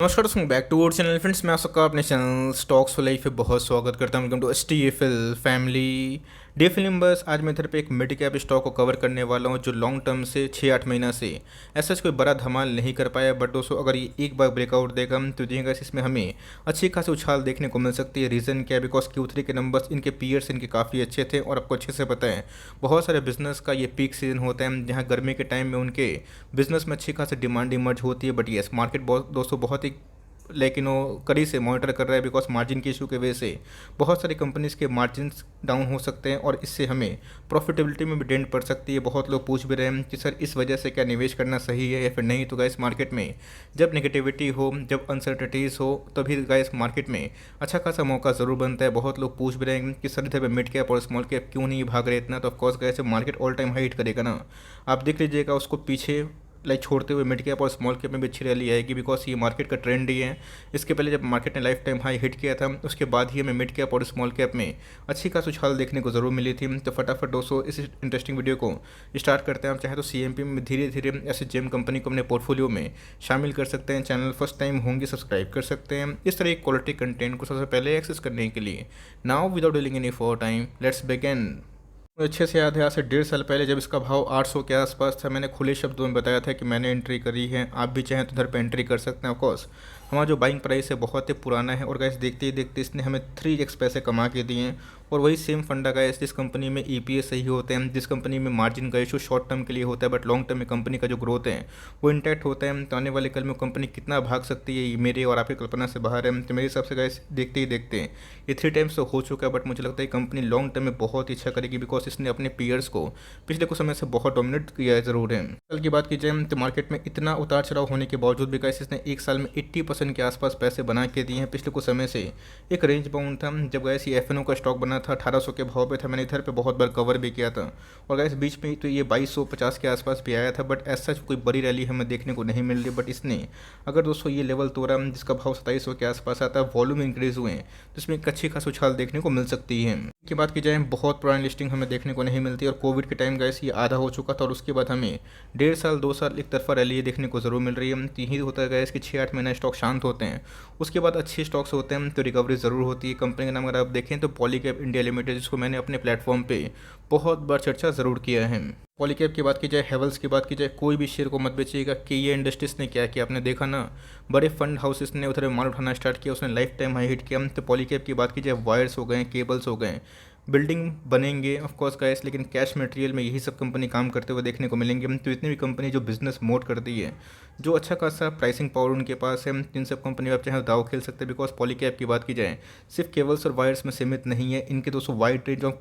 नमस्कार दोस्तों, back to our channel friends. मैं आप सबका अपने चैनल स्टॉक्स फॉर लाइफ पे बहुत स्वागत करता हूं। Welcome to STFL family day film. बस आज मैं इधर पे एक मिड कैप स्टॉक को कवर करने वाला हूं जो लॉन्ग टर्म से 6-8 महीना से ऐसा कोई बड़ा धमाल नहीं कर पाया। बट दोस्तों, अगर ये एक बार ब्रेकआउट देगा तो देखिएगा इसमें हमें अच्छी खासी उछाल देखने को मिल सकती है। रीज़न क्या है? बिकॉज Q3 के नंबर्स इनके पीयर्स इनके काफ़ी अच्छे थे और आपको अच्छे से पता है बहुत सारे बिजनेस का ये पीक सीजन होता है जहाँ गर्मी के टाइम में उनके बिजनेस में अच्छी खासी डिमांड इमर्ज होती है। बट येस, मार्केट दोस्तों बहुत ही लेकिन वो कड़ी से मॉनिटर कर रहा है बिकॉज मार्जिन की इशू की वजह से बहुत सारी कंपनीज़ के मार्जिन्स डाउन हो सकते हैं और इससे हमें प्रॉफिटेबिलिटी में भी डेंट पड़ सकती है। बहुत लोग पूछ भी रहे हैं कि सर इस वजह से क्या निवेश करना सही है या फिर नहीं। तो गाइस, मार्केट में जब नेगेटिविटी हो, जब अनसर्टिनिटीज़ हो, तभी गाइस मार्केट में अच्छा खासा मौका ज़रूर बनता है। बहुत लोग पूछ भी रहे हैं कि सर इधर मिड कैप और स्मॉल कैप क्यों नहीं भाग रहे इतना। तो of course guys, market all time high hit करेगा ना, आप देख लीजिएगा उसको पीछे छोड़ते हुए मिड कैप और स्मॉल कैप में भी अच्छी रैली आएगी बिकॉज ये मार्केट का ट्रेंड ही है। इसके पहले जब मार्केट ने लाइफ टाइम हाई हिट किया था उसके बाद ही हमें मिड कैप और स्मॉल कैप में अच्छी खासी उछाल देखने को ज़रूर मिली थी। तो फटाफट दोस्तों इस इंटरेस्टिंग वीडियो को स्टार्ट करते हैं। आप चाहे तो CMP में धीरे धीरे ऐसे जेम कंपनी को अपने पोर्टफोलियो में शामिल कर सकते हैं। चैनल फर्स्ट टाइम होंगे सब्सक्राइब कर सकते हैं इस तरह की क्वालिटी कंटेंट को सबसे पहले एक्सेस करने के लिए। Now without dealing any for time, let's begin. मुझे अच्छे से याद है, आज से 1.5 साल पहले जब इसका भाव 800 के आसपास था, मैंने खुले शब्दों में बताया था कि मैंने एंट्री करी है। आप भी चाहें तो इधर पे एंट्री कर सकते हैं। ऑफकोर्स हमारा जो बाइंग प्राइस है बहुत ही पुराना है और गैस देखते ही देखते इसने हमें 3x पैसे कमा के दिए हैं। और वही सेम फंडा गैस जिस कंपनी में EPS सही होते हैं, जिस कंपनी में मार्जिन का इशू शॉर्ट टर्म के लिए होता है बट लॉन्ग टर्म में कंपनी का जो ग्रोथ है वो इंटैक्ट होता है। तो आने वाले कल में कंपनी कितना भाग सकती है ये मेरे और आपकी कल्पना से बाहर है। तो मेरे हिसाब से गैस देखते ही देखते ये 3 टाइम्स तो हो चुका है बट मुझे लगता है कंपनी लॉन्ग टर्म में बहुत ही अच्छा करेगी बिकॉज इसने अपने पीयर्स को पिछले कुछ समय से बहुत डोमिनेट किया है ज़रूर है। कल की बात की जाए तो मार्केट में इतना उतार चढ़ाव होने के बावजूद भी गैस इसने एक साल में 80% के आसपास पैसे बना के दिए हैं। पिछले कुछ समय से एक रेंज बाउंड था जब गैस ये FNO का स्टॉक बना था 1800 के भाव पे था। मैंने इधर पे बहुत बार कवर भी किया था और गैस बीच में तो ये 2250 के आसपास भी आया था बट ऐसा कोई बड़ी रैली हमें देखने को नहीं मिल रही। बट इसने अगर दोस्तों ये लेवल तोड़ा जिसका भाव 2700 के आसपास आता है, वॉल्यूम इंक्रीज हुए हैं तो इसमें एक अच्छी खासी उछाल देखने को मिल सकती है। की बात की जाए बहुत पुरानी लिस्टिंग हमें देखने को नहीं मिलती और कोविड के टाइम गैस ये आधा हो चुका था और उसके बाद हमें 1.5 साल 2 साल एक तरफा रैली देखने को ज़रूर मिल रही है। यही होता है गैस कि 6-8 महीना स्टॉक शांत होते हैं, उसके बाद अच्छे स्टॉक्स होते हैं तो रिकवरी ज़रूर होती है। कंपनी का नाम अगर आप देखें तो पॉलीकैब इंडिया लिमिटेड, जिसको मैंने अपने प्लेटफॉर्म पे बहुत बार चर्चा ज़रूर किया है। पॉलीकैब की बात की जाए, हेवल्स की बात की जाए, कोई भी शेयर को मत बेचिएगा कि ये इंडस्ट्रीज ने क्या किया। आपने देखा ना, बड़े फंड हाउसेस ने उधर माल उठाना स्टार्ट किया, उसने लाइफ टाइम हाई हिट किया। तो पॉलीकैब की बात की जाए, वायर्स हो गए, केबल्स हो गए, बिल्डिंग बनेंगे ऑफकोर्स गैस, लेकिन कैश मटेरियल में यही सब कंपनी काम करते हुए देखने को मिलेंगे। तो इतनी भी कंपनी जो बिजनेस मोड करती है, जो अच्छा खासा प्राइसिंग पावर उनके पास है, इन सब कंपनी आप चाहे दाव खेल सकते हैं। बिकॉज पॉलीकैब की बात की जाए सिर्फ केबल्स और वायर्स में सीमित नहीं है, इनके दोस्तों wide range of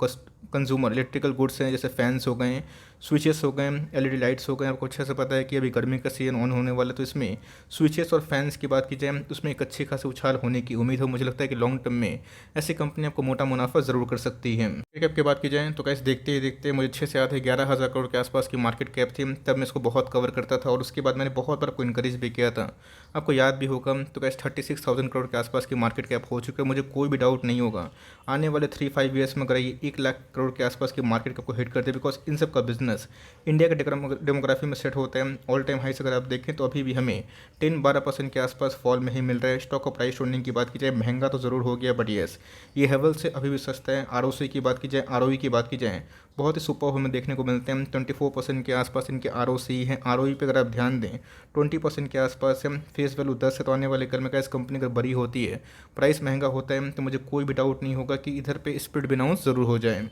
consumer electrical goods हैं, जैसे फैंस हो गए, स्विचेस हो गए, LED लाइट्स हो गए। आपको अच्छे से पता है कि अभी गर्मी का सीजन ऑन होने वाला है तो इसमें स्विचेस और फैंस की बात की जाए तो उसमें एक अच्छी खासी उछाल होने की उम्मीद हो। मुझे लगता है कि लॉन्ग टर्म में ऐसी कंपनी आपको मोटा मुनाफा ज़रूर कर सकती है। कैप की बात की जाए तो कैसे देखते ही देखते मुझे अच्छे से याद है 11,000 करोड़ के आसपास की मार्केट कैप थी, तब मैं इसको बहुत कवर करता था और उसके बाद मैंने बहुत बार आपको इनकरेज भी किया था। आपको याद भी होगा तो कैसे 36,000 करोड़ के आसपास की मार्केट कैप हो चुकी है। मुझे कोई भी डाउट नहीं होगा आने वाले 3-5 ईयर्स में अगर ये 1 लाख करोड़ के आसपास की मार्केट कैप को हिट करते हैं बिकॉज इन सब का बिजनेस इंडिया के डेमोग्राफी में सेट होता है। ऑल टाइम हाई से अगर आप देखें तो अभी भी हमें 10-12% के आसपास फॉल में ही मिल रहा है। स्टॉक का प्राइस होल्डिंग की बात की जाए महंगा तो ज़रूर हो गया बट येस ये हेवल से अभी भी सस्ता है। ROC की बात की जाए, ROE की बात की जाए, बहुत ही सुपर हमें देखने को मिलते हैं। 24% के आसपास इनके ROC हैं। ROE पे अगर आप ध्यान दें 20% के आसपास है। फेस वैल्यू 10 है तो आने वाले कल में इस कंपनी अगर बड़ी होती है, प्राइस महंगा होता है तो मुझे कोई भी डाउट नहीं होगा कि इधर पे स्प्लिट बिनाउंस ज़रूर हो जाए।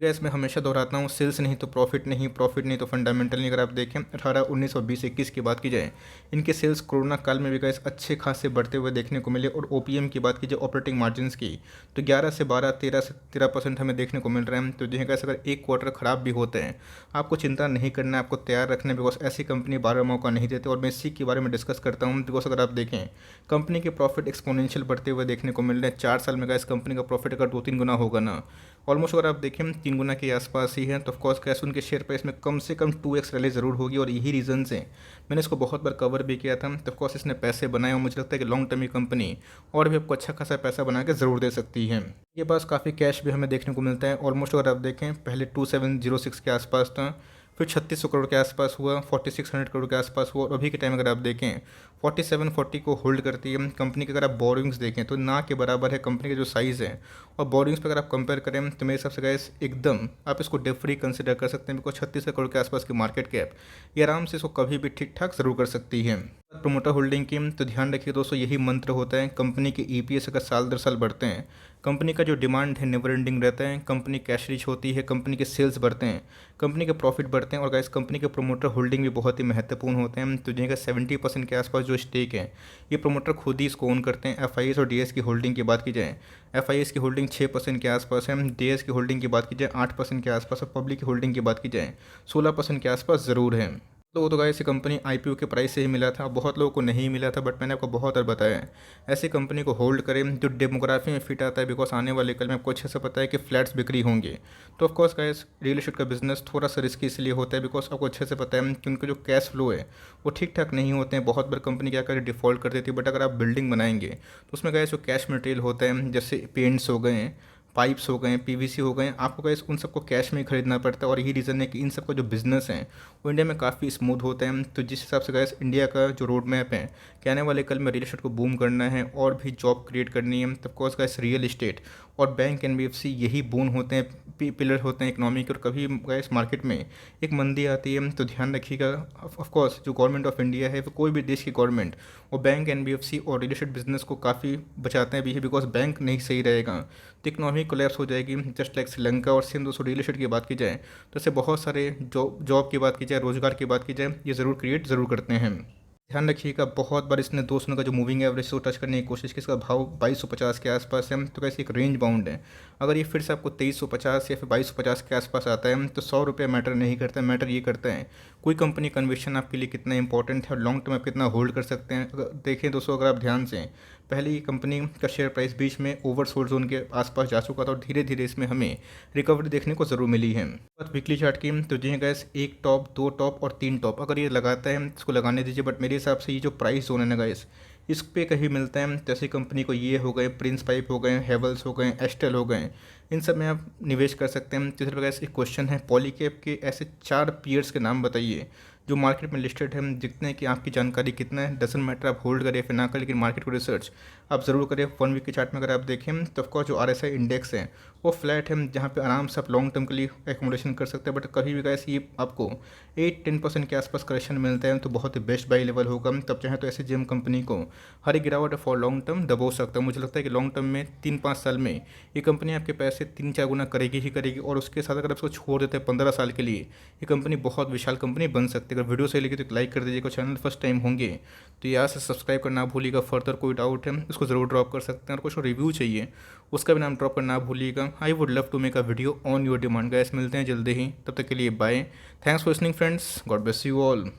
गैस मैं हमेशा दोहराता हूँ, सेल्स नहीं तो प्रॉफिट नहीं, प्रॉफिट नहीं तो फंडामेंटल नहीं। अगर आप देखें 18, 19 और 20, 21 की बात की जाए, इनके सेल्स कोरोना काल में भी गैस अच्छे खासे बढ़ते हुए देखने को मिले। और OPM की बात की जाए, ऑपरेटिंग मार्जिन्स की, तो 11 से 12, 13 से 13% हमें देखने को मिल रहा है। तो देखिए गैस अगर एक क्वार्टर ख़राब भी होते हैं आपको चिंता नहीं करना है, आपको तैयार रखना है बिकॉज ऐसी कंपनी बार मौका नहीं देते। और मैं इसी के बारे में डिस्कस करता हूँ बिकॉज अगर आप देखें कंपनी के प्रॉफिट एक्सपोनेंशियल बढ़ते हुए देखने को मिल रहे हैं। 4 साल में गैस कंपनी का प्रॉफिट अगर 2-3 गुना होगा ना, ऑलमोस्ट अगर आप देखें 3 गुना के आसपास ही है, तो ऑफकोर्स कैसे उनके शेयर प्राइस में कम से कम 2x रैली ज़रूर होगी। और यही रीज़न से मैंने इसको बहुत बार कवर भी किया था। तो ऑफकोर्स इसने पैसे बनाए और मुझे लगता है कि लॉन्ग टर्म ये कंपनी और भी आपको अच्छा खासा पैसा बना के ज़रूर दे सकती है। ये पास काफ़ी कैश भी हमें देखने को मिलता है। ऑलमोस्ट अगर आप देखें पहले 2706 के आसपास था, फिर 3600 करोड़ के आसपास हुआ, 4600 करोड़ के आसपास हुआ और अभी के टाइम अगर आप देखें 4740 को होल्ड करती है। कंपनी के अगर आप बोरिंग्स देखें तो ना के बराबर है कंपनी का जो साइज़ है, और बोरिंग्स पर अगर आप कंपेयर करें तो मेरे हिसाब से गाइस एकदम आप इसको डेट फ्री कंसिडर कर सकते हैं, बिकॉज 36 करोड़ के आसपास की मार्केट कैप ये आराम से इसको कभी भी ठीक ठाक ज़रूर कर सकती है। प्रोमोटर होल्डिंग की तो ध्यान रखिए दोस्तों, यही मंत्र होता है। कंपनी के ईपीएस अगर साल दर साल बढ़ते हैं, कंपनी का जो डिमांड है नेवर एंडिंग रहता है, कंपनी कैश रिच होती है, कंपनी के सेल्स बढ़ते हैं, कंपनी के प्रॉफिट बढ़ते हैं, और गाइस कंपनी के प्रोमोटर होल्डिंग भी बहुत ही महत्वपूर्ण होते हैं। तो जिनका 70% के आसपास जो स्टेक है ये प्रोमोटर खुद ही इसको ओन करते हैं। एफआईएस और डीएस की होल्डिंग की बात की जाए, एफआईएस की होल्डिंग 6% के आसपास है, डीएस की होल्डिंग की बात की जाए 8% के आसपास, और पब्लिक की होल्डिंग की बात की जाए 16% के आसपास ज़रूर है। तो वो तो गाइस ये कंपनी आईपीओ के प्राइस से ही मिला था, बहुत लोगों को नहीं मिला था, बट मैंने आपको बहुत बार बताया है ऐसी कंपनी को होल्ड करें जो डेमोग्राफी में फिट आता है, बिकॉज आने वाले कल में आपको अच्छे से पता है कि फ्लैट्स बिक्री होंगे। तो ऑफकोर्स गाइस रियल एस्टेट का बिजनेस थोड़ा सा रिस्की इसलिए होता है, बिकॉज आपको अच्छे से पता है कि उनके जो कैश फ्लो है वो ठीक ठाक नहीं होते हैं। बहुत बार कंपनी क्या करे डिफ़ॉल्ट कर देती है, बट अगर आप बिल्डिंग बनाएंगे तो उसमें गाइस जो कैश मटेरियल होता है, जैसे पेंट्स हो गए, पाइप्स हो गए, पीवीसी हो गए, आपको गाइस उन सबको कैश में ही खरीदना पड़ता है, और यही रीज़न है कि इन सबका जो बिज़नेस है वो इंडिया में काफ़ी स्मूथ होता है। तो जिस हिसाब से गाइस इंडिया का जो रोड मैप है कि आने वाले कल में रियल एस्टेट को बूम करना है और भी जॉब क्रिएट करनी है, तब कोर्स गाइस रियल एस्टेट और बैंक एनबीएफसी यही बून होते हैं, पिलर होते हैं इकोनॉमी के। और कभी गाइस मार्केट में एक मंदी आती है तो ध्यान रखिएगा, ऑफकोर्स जो गवर्नमेंट ऑफ इंडिया है वो कोई भी देश की गवर्नमेंट वो बैंक एनबीएफसी और रियल एस्टेट बिजनेस को काफ़ी बचाते हैं भी है, बिकॉज बैंक नहीं सही रहेगा तो इकोनॉमी कोलैप्स हो जाएगी, जस्ट लाइक श्रीलंका। और सेम दोस्तों रियल एस्टेट की बात की जाए तो ऐसे बहुत सारे जॉब की बात की जाए, रोजगार की बात की जाए, ये ज़रूर क्रिएट ज़रूर करते हैं। ध्यान रखिएगा, बहुत बार इसने 200 का जो मूविंग एवरेज से टच करने की कोशिश की, इसका भाव 2250 के आसपास है, तो कैसे एक रेंज बाउंड है। अगर ये फिर से आपको 2350 या फिर 2250 के आसपास आता है तो 100 रुपये मैटर नहीं करता, मैटर ये करता है कोई कंपनी कन्विक्शन आपके लिए कितना इंपॉर्टेंट है और लॉन्ग टर्म आप कितना होल्ड कर सकते हैं। अगर देखें दोस्तों, अगर आप ध्यान से पहले ये कंपनी का शेयर प्राइस बीच में ओवरसोल्ड जोन के आसपास जा चुका था, और धीरे धीरे इसमें हमें रिकवरी देखने को ज़रूर मिली है। बात वीकली चार्ट की तो जी गैस 1 टॉप 2 टॉप और 3 टॉप अगर ये लगाता है इसको लगाने दीजिए, बट मेरे हिसाब से ये जो प्राइस जोन है ना गैस इस पे कहीं मिलता है। जैसे कंपनी को ये हो गए, प्रिंस पाइप हो गए, हेवल्स हो गए, एस्टेल हो गए, इन सब में आप निवेश कर सकते हैं। तीसरे प्रकार एक क्वेश्चन है पॉलीकैब के ऐसे 4 पीयर्स के नाम बताइए जो मार्केट में लिस्टेड है, जितने की आपकी जानकारी कितना है, डजंट मैटर आप होल्ड करें फिर ना करें, लेकिन मार्केट को रिसर्च आप ज़रूर करें। 1 वीक के चार्ट में अगर आप देखें तो ऑफकोर्स जो RSI इंडेक्स है वो फ्लैट है, जहाँ पे आराम से आप लॉन्ग टर्म के लिए एकोमोडेशन कर सकते हैं। बट कभी भी गाइस ये आपको 8-10% के आसपास करेक्शन मिलता है तो बहुत ही बेस्ट बाई लेवल होगा। तब चाहे तो ऐसे जेम कंपनी को हर एक गिरावट फॉर लॉन्ग टर्म दबो सकता है। मुझे लगता है कि लॉन्ग टर्म में 3-5 साल में ये कंपनी आपके पैसे 3-4 गुना करेगी ही करेगी, और उसके साथ अगर आप इसको छोड़ देते हैं 15 साल के लिए ये कंपनी बहुत विशाल कंपनी बन सकती है। अगर वीडियो सही लगी तो लाइक कर दीजिएगा, चैनल फर्स्ट टाइम होंगे तो यहाँ से सब्सक्राइब करना भूलिएगा। फर्दर कोई डाउट है उसको ज़रूर ड्रॉप कर सकते हैं, और कुछ रिव्यू चाहिए उसका भी नाम ड्रॉप करना भूलिएगा। I would love to make a video on your demand. Guys मिलते हैं जल्दी ही, तब तक के लिए bye. Thanks for listening friends, God bless you all.